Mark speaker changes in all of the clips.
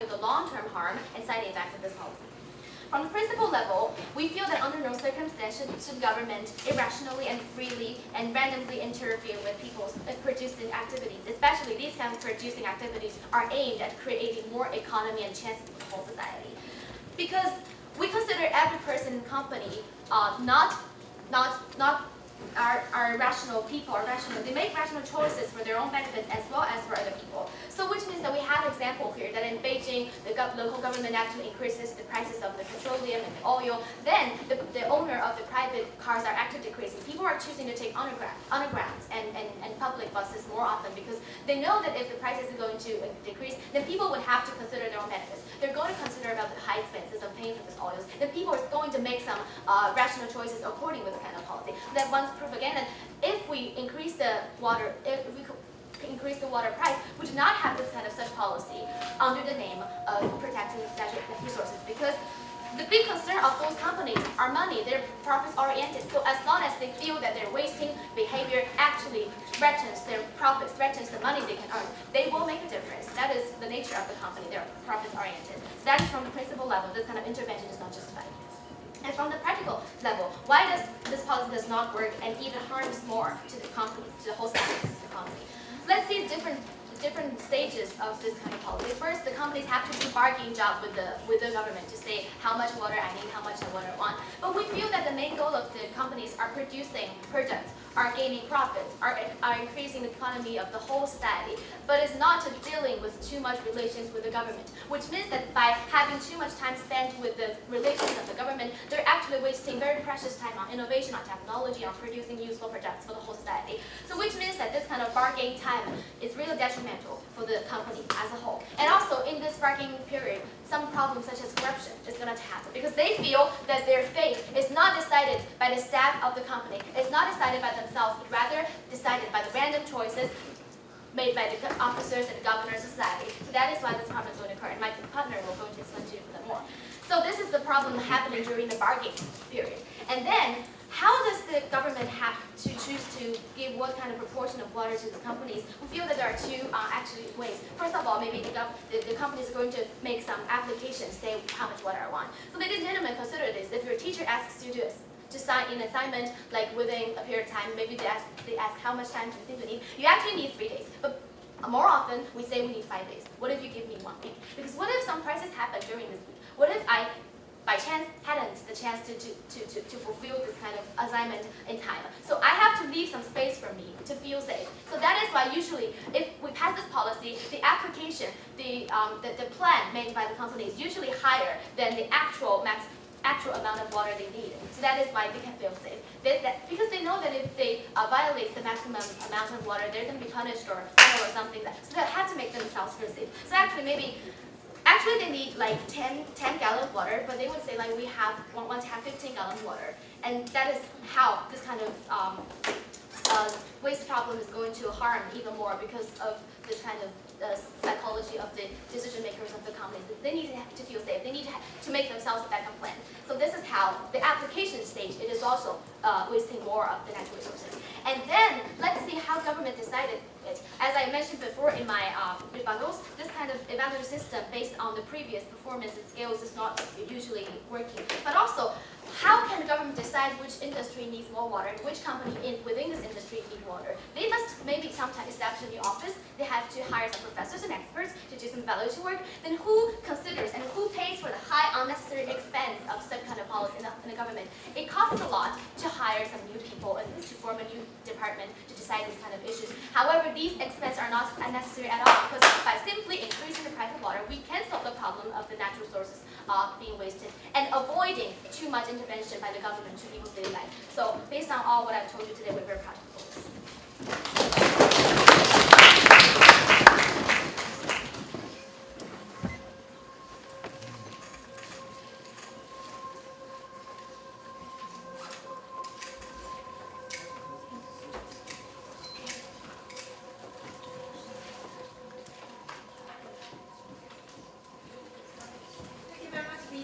Speaker 1: the long-term harm and side effects of this policy. From the principle level, we feel that under no circumstances should government irrationally and freely and randomly interfere with people's producing activities, especially these kind of producing activities are aimed at creating more economy and chances for the whole society. Because we consider every person and company not rational people, are rational. They make rational choices for their own benefits as well as for other people. So which means that we have an example here that in Beijing, the local government actually increases the prices of the petroleum and the oil. Then the owner of the private cars are actually decreasing. People are choosing to take undergrounds and public buses more often because they know that if the prices are going to decrease, then people would have to consider their own benefits. They're going to consider about the high expenses of paying for these oils. Then people are going to make some rational choices according with the kind of policy. That once prove again that if we increase the water, price, we do not have this kind of such policy under the name of protecting natural resources, because the big concern of those companies are money. They're profits oriented. So as long as they feel that their wasting behavior actually threatens their profits, threatens the money they can earn, they will make a difference. That is the nature of the company. They're profits oriented. That is from the principle level. This kind of intervention is not justified. And from the practical level, why does this policy does not work and even harms more to the companies, to the whole economy? Let's see different stages of this kind of policy. First, the companies have to do bargaining job with the government to say how much water I need, how much water I want. But we feel that the main goal of the companies are producing products, are gaining profits, are increasing the economy of the whole society, but it's not dealing with too much relations with the government, which means that by having too much time spent with the relations of the government, they're actually wasting very precious time on innovation, on technology, on producing useful products for the whole society. So which means that this kind of bargaining time is really detrimental for the company as a whole. And also in this bargaining period, some problems such as corruption is going to happen because they feel that their fate is not decided by the staff of the company, it's not decided by themselves, but rather decided by the random choices made by the officers and the governors of society. So that is why this problem is going to occur, and my partner will go into explain to you for them more. So this is the problem happening during the bargaining period. And then, how does the government have to choose to give what kind of proportion of water to the companies? We feel that there are two actually ways. First of all, maybe the companies are going to make some applications, say how much water I want. So ladies and gentlemen, consider this. If your teacher asks you to sign an assignment like within a period of time, maybe they ask how much time do you think you need? You actually need 3 days. But more often, we say we need 5 days. What if you give me 1 week? Because what if some crisis happen during this week? What if I by chance hadn't the chance to fulfill this kind of assignment in time? So I have to leave some space for me to feel safe. So that is why usually if we pass this policy, the application, the plan made by the company is usually higher than the actual amount of water they need. So that is why they can feel safe. Because they know that if they violate the maximum amount of water, they're going to be punished or something. So they have to make themselves feel safe. So actually they need like 10 gallons of water, but they would say like we want to have 15 gallons of water. And that is how this kind of waste problem is going to harm even more because of this kind of psychology of the decision makers of the companies. They need to feel safe. They need to make themselves a backup plan. So this is how the application stage, it is also wasting more of the natural resources. And then let's see how government decided it. As I mentioned before in my rebuttals, this kind of evaluation system based on the previous performance and scales is not usually working. But also, how can the government decide which industry needs more water, which company within this industry needs water? They must maybe sometimes establish a new office. They have to hire some professors and experts to do some evaluation work. Then who considers and who pays for the high unnecessary expense of such kind of policy in the government? It costs a lot to hire some new people and to form a new department to decide these kind of issues. However, these expenses are not unnecessary at all because by simply increasing the price of water, we can solve the problem of the natural resources being wasted and avoiding too much intervention by the government to people's daily life. So based on all what I've told you today, we're very practical.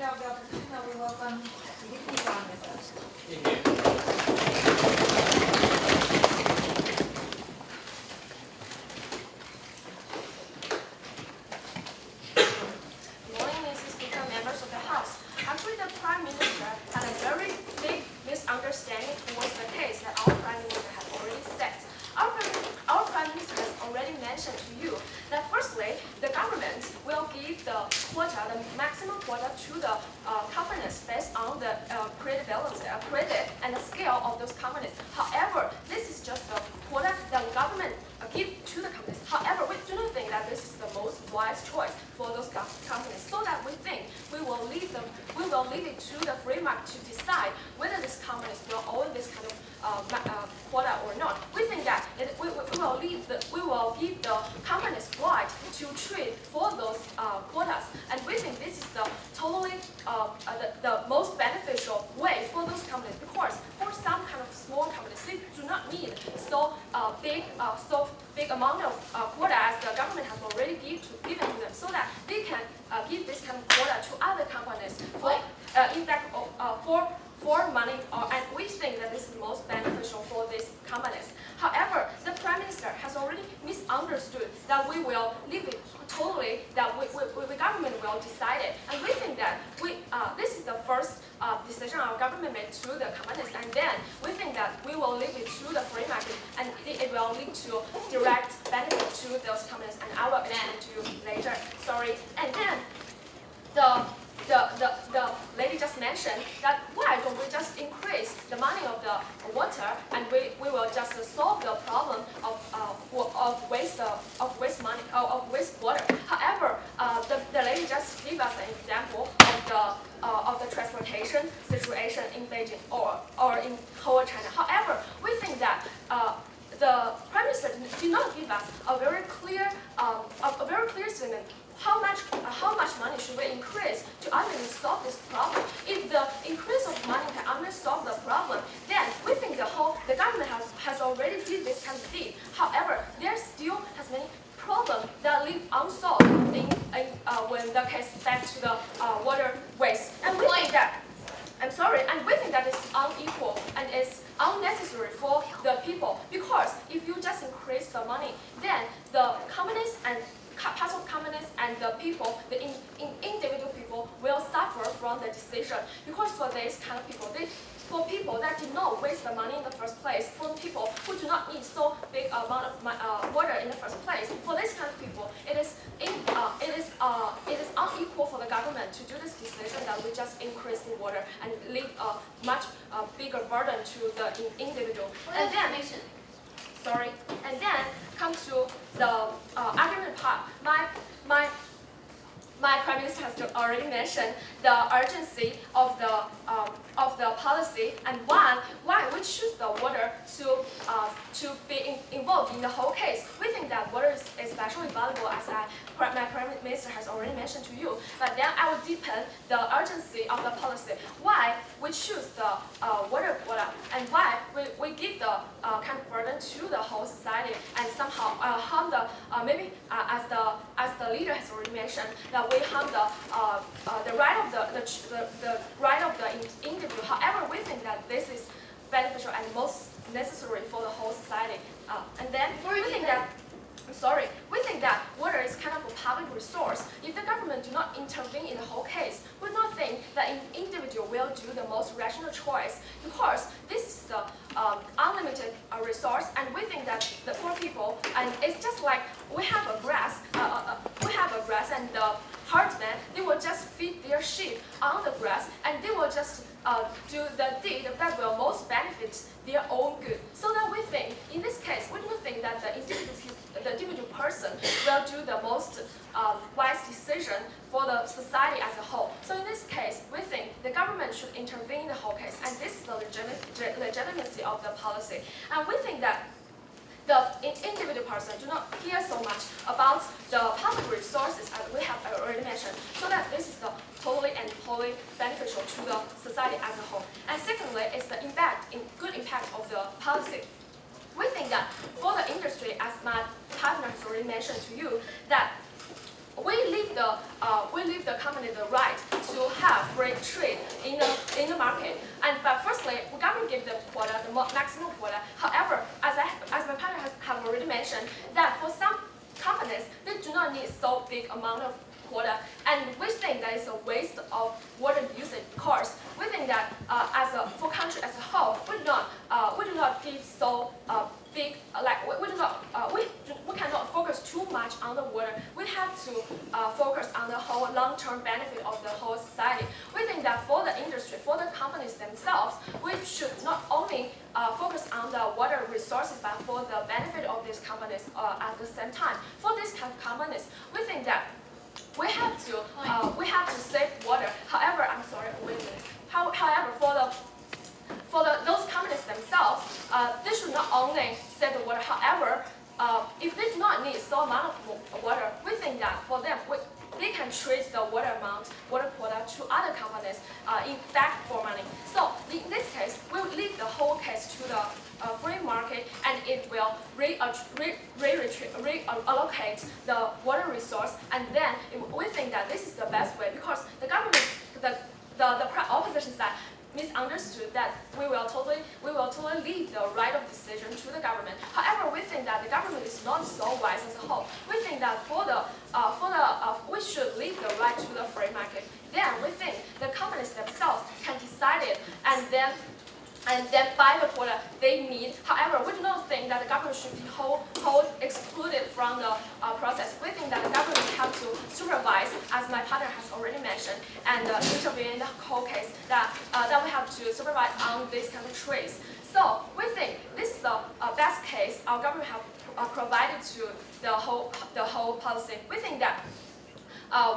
Speaker 2: Of the opposition, I will welcome the Deputy Prime Minister.
Speaker 3: the maximum quota to the companies based on the credibility, credit and the scale of those companies. However, this is just the quota that the government give to the companies. However, we do not think that this is the most wise choice for those companies. So that we think we will leave it to the free market to decide whether these companies will own this kind of quota or not. We think that we will give the companies right to trade for those quotas, and we think this is the totally the most beneficial way for those companies, because for some kind of small companies, they do not need so big amount of quota as the government has already given to them, so that they can give this kind of quota to other companies for for money, and we think that this is most beneficial for these companies. However, the Prime Minister has already misunderstood that we will leave it totally, that the government will decide it. And we think that this is the first decision our government made to the companies, and then we think that we will leave it to the free market, and it will lead to direct benefit to those companies, and I will explain to you later. Sorry. And then the lady just mentioned that why don't we just increase the money of the water, and we will just solve the problem of waste water. However, the lady just gave us an example of the transportation situation in Beijing or in whole China. However, we think that the Prime Minister did not give us a very clear statement. How much money should we increase to only solve this problem? If the increase of money can only solve the problem, then we think the government has already did this kind of deed. However, there still has many problems that leave unsolved when the case back to the water waste. And we think that and we think that it's unequal and it's unnecessary for the people, because if you just increase the money, then the companies and parts of companies and the people, the individual people, will suffer from the decision. Because for these kind of people, for people that did not waste the money in the first place, for people who do not need so big amount of water in the first place, for this kind of people, it is unequal for the government to do this decision that we just increase the water and leave a much bigger burden to the individual. And then, sorry, and then come to the argument part. My Prime Minister has already mentioned the urgency of the policy, and why we choose the water to be involved in the whole case. We think that water is especially valuable, as my Prime Minister has already mentioned to you. But then I will deepen the urgency of the policy. Why we choose the water quota, and why we give the kind of burden to the whole society, and somehow harm the maybe as the leader has already mentioned, that we harm the right of the right of the individual. However, we think that this is beneficial and most necessary for the whole society. And then we think that water is kind of a public resource. If the government do not intervene in the whole case, we do not think that an individual will do the most rational choice, because this is the unlimited resource, and we think that the poor people, and it's just like we have a grass, and the herdsmen, they will just feed their sheep on the grass, and they will just do the deed that will most benefit their own good. So that we think, in this case, we do not think that the individual person will do the most wise decision for the society as a whole. So in this case, we think the government should intervene in the whole case, and this is the legitimacy of the policy. And we think that the individual person do not care so much about the public resources, as we have already mentioned, so that this is the totally and wholly beneficial to the society as a whole. And secondly, is the good impact of the policy. We think that for the industry, as my partner has already mentioned to you, that we leave the company the right to have free trade in the market. But firstly, we government give the quota, the maximum quota. However, as my partner have already mentioned, that for some companies, they do not need so big amount of quota, and we think that is a waste of water usage. Because we think that for country as a whole, we do not give so big, we cannot focus too much on the water. We have to focus on the whole long-term benefit of the whole society. We think that for the industry, for the companies themselves, we should not only focus on the water resources, but for the benefit of these companies at the same time. For these kind of companies, we think that we have to save water. However, I'm sorry, wait a minute. However, for those companies themselves, they should not only save the water. However, if they do not need so amount of water, we think that for them, they can trade the water quota to other companies in back for money. So in this case, we'll leave the whole case to the free market, and it will reallocate the water resource. And then we think that this is the best way, because the government, the opposition side, misunderstood that we will totally leave the right of decision to the government. However, we think that the government is not so wise as a whole. We think that we should leave the right to the free market. Then we think the companies themselves can decide it, and then buy the quota they need. However, we do not think that the government should be excluded from the process. We think that the government have to supervise, as my partner has already mentioned, and intervene in the whole case, that we have to supervise on these kind of trades. So we think this is the best case our government have provided to the whole policy. We think that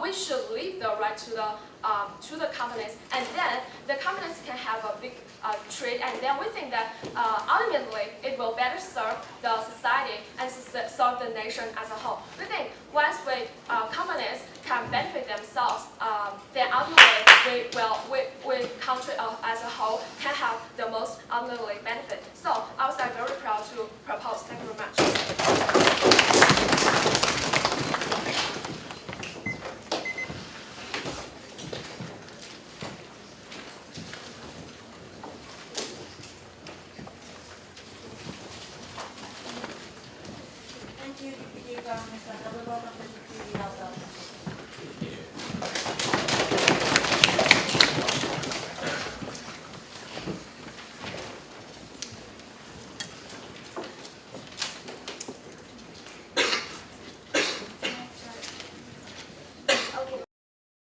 Speaker 3: we should leave the right to the companies, and then the companies can have a big trade, and then we think that ultimately it will better serve the society and serve the nation as a whole. We think once companies can benefit themselves, then ultimately we country as a whole can have the most ultimately benefit. So I was very proud to propose. Thank you very much.
Speaker 2: Thank you, Deputy Prime Minister. We welcome the Deputy of the